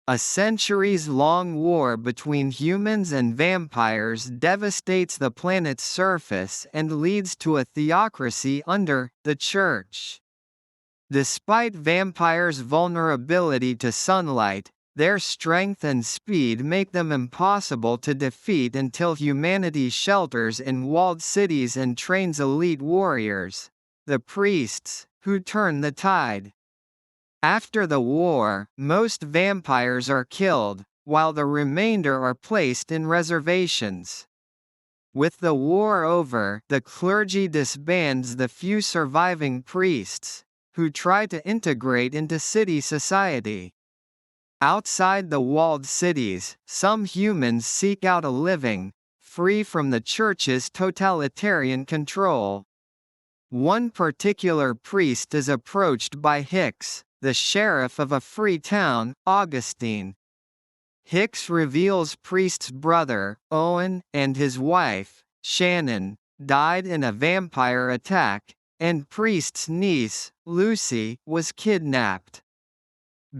A centuries-long war between humans and vampires devastates the planet's surface and leads to a theocracy under the Church. Despite vampires' vulnerability to sunlight, their strength and speed make them impossible to defeat until humanity shelters in walled cities and trains elite warriors, the priests, who turn the tide. After the war, most vampires are killed, while the remainder are placed in reservations. With the war over, the clergy disbands the few surviving priests, who try to integrate into city society. Outside the walled cities, some humans seek out a living, free from the Church's totalitarian control. One particular priest is approached by Hicks, the sheriff of a free town, Augustine. Hicks reveals priest's brother, Owen, and his wife, Shannon, died in a vampire attack, and priest's niece, Lucy, was kidnapped.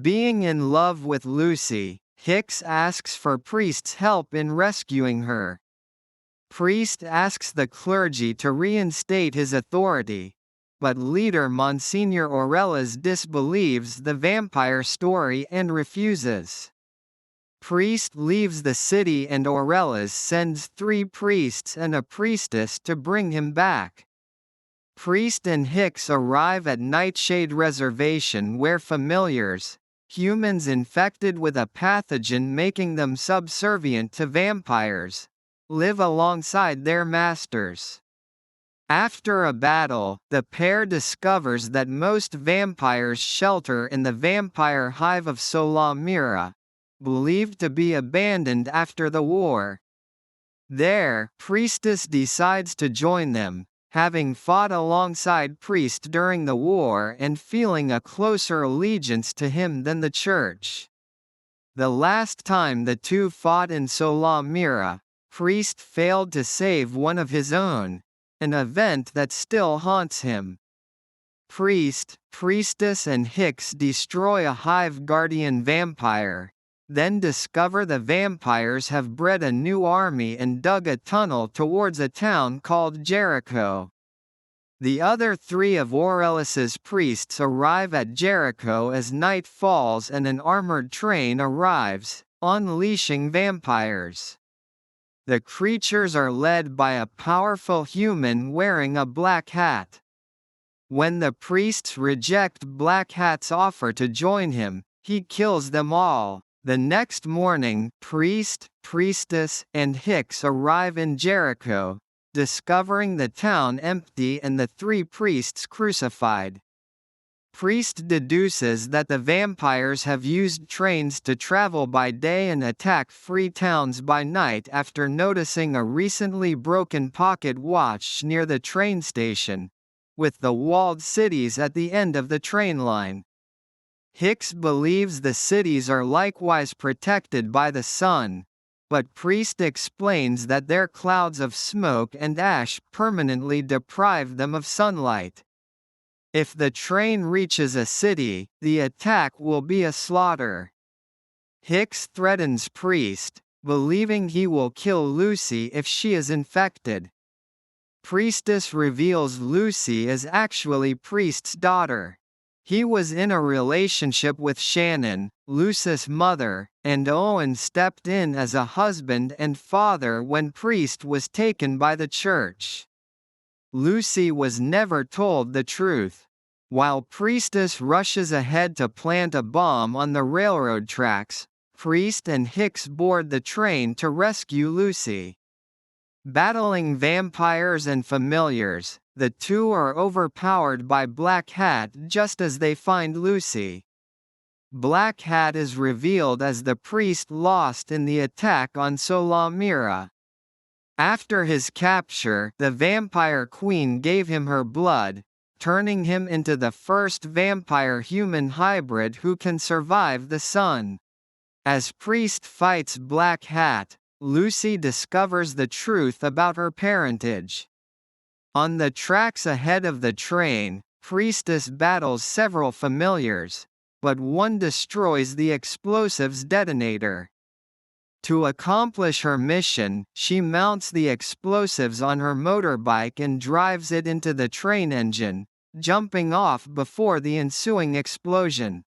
Being in love with Lucy, Hicks asks for priest's help in rescuing her. Priest asks the clergy to reinstate his authority, but leader Monsignor Orelas disbelieves the vampire story and refuses. Priest leaves the city and Orelas sends 3 priests and a priestess to bring him back. Priest and Hicks arrive at Nightshade Reservation where familiars, humans infected with a pathogen making them subservient to vampires, live alongside their masters. After a battle, the pair discovers that most vampires shelter in the vampire hive of Solamira, believed to be abandoned after the war. There, Priestess decides to join them, having fought alongside Priest during the war and feeling a closer allegiance to him than the Church. The last time the two fought in Solamira, Priest failed to save one of his own, an event that still haunts him. Priest, Priestess and Hicks destroy a hive guardian vampire, then discover the vampires have bred a new army and dug a tunnel towards a town called Jericho. The other 3 of Orelas's priests arrive at Jericho as night falls and an armored train arrives, unleashing vampires. The creatures are led by a powerful human wearing a black hat. When the priests reject Black Hat's offer to join him, he kills them all. The next morning, Priest, Priestess, and Hicks arrive in Jericho, discovering the town empty and the 3 priests crucified. Priest deduces that the vampires have used trains to travel by day and attack free towns by night after noticing a recently broken pocket watch near the train station, with the walled cities at the end of the train line. Hicks believes the cities are likewise protected by the sun, but Priest explains that their clouds of smoke and ash permanently deprive them of sunlight. If the train reaches a city, the attack will be a slaughter. Hicks threatens Priest, believing he will kill Lucy if she is infected. Priestess reveals Lucy is actually Priest's daughter. He was in a relationship with Shannon, Lucy's mother, and Owen stepped in as a husband and father when Priest was taken by the Church. Lucy was never told the truth. While Priestess rushes ahead to plant a bomb on the railroad tracks, Priest and Hicks board the train to rescue Lucy. Battling vampires and familiars, the 2 are overpowered by Black Hat just as they find Lucy. Black Hat is revealed as the priest lost in the attack on Solamira. After his capture, the vampire queen gave him her blood, turning him into the first vampire-human hybrid who can survive the sun. As Priest fights Black Hat, Lucy discovers the truth about her parentage. On the tracks ahead of the train, Priestess battles several familiars, but one destroys the explosive's detonator. To accomplish her mission, she mounts the explosives on her motorbike and drives it into the train engine, jumping off before the ensuing explosion.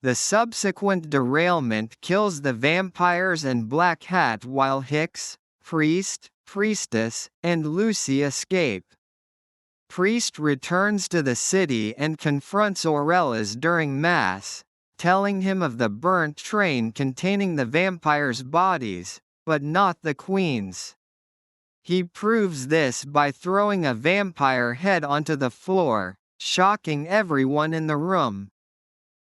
The subsequent derailment kills the vampires and Black Hat while Hicks, Priestess, and Lucy escape. Priest returns to the city and confronts Orelas during Mass, telling him of the burnt train containing the vampires' bodies, but not the Queen's. He proves this by throwing a vampire head onto the floor, shocking everyone in the room.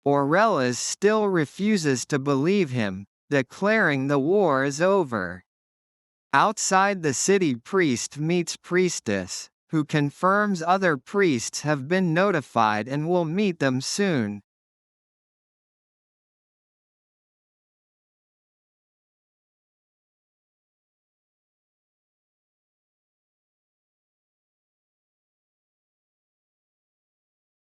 Orelas still refuses to believe him, declaring the war is over. Outside the city, Priest meets Priestess, who confirms other priests have been notified and will meet them soon.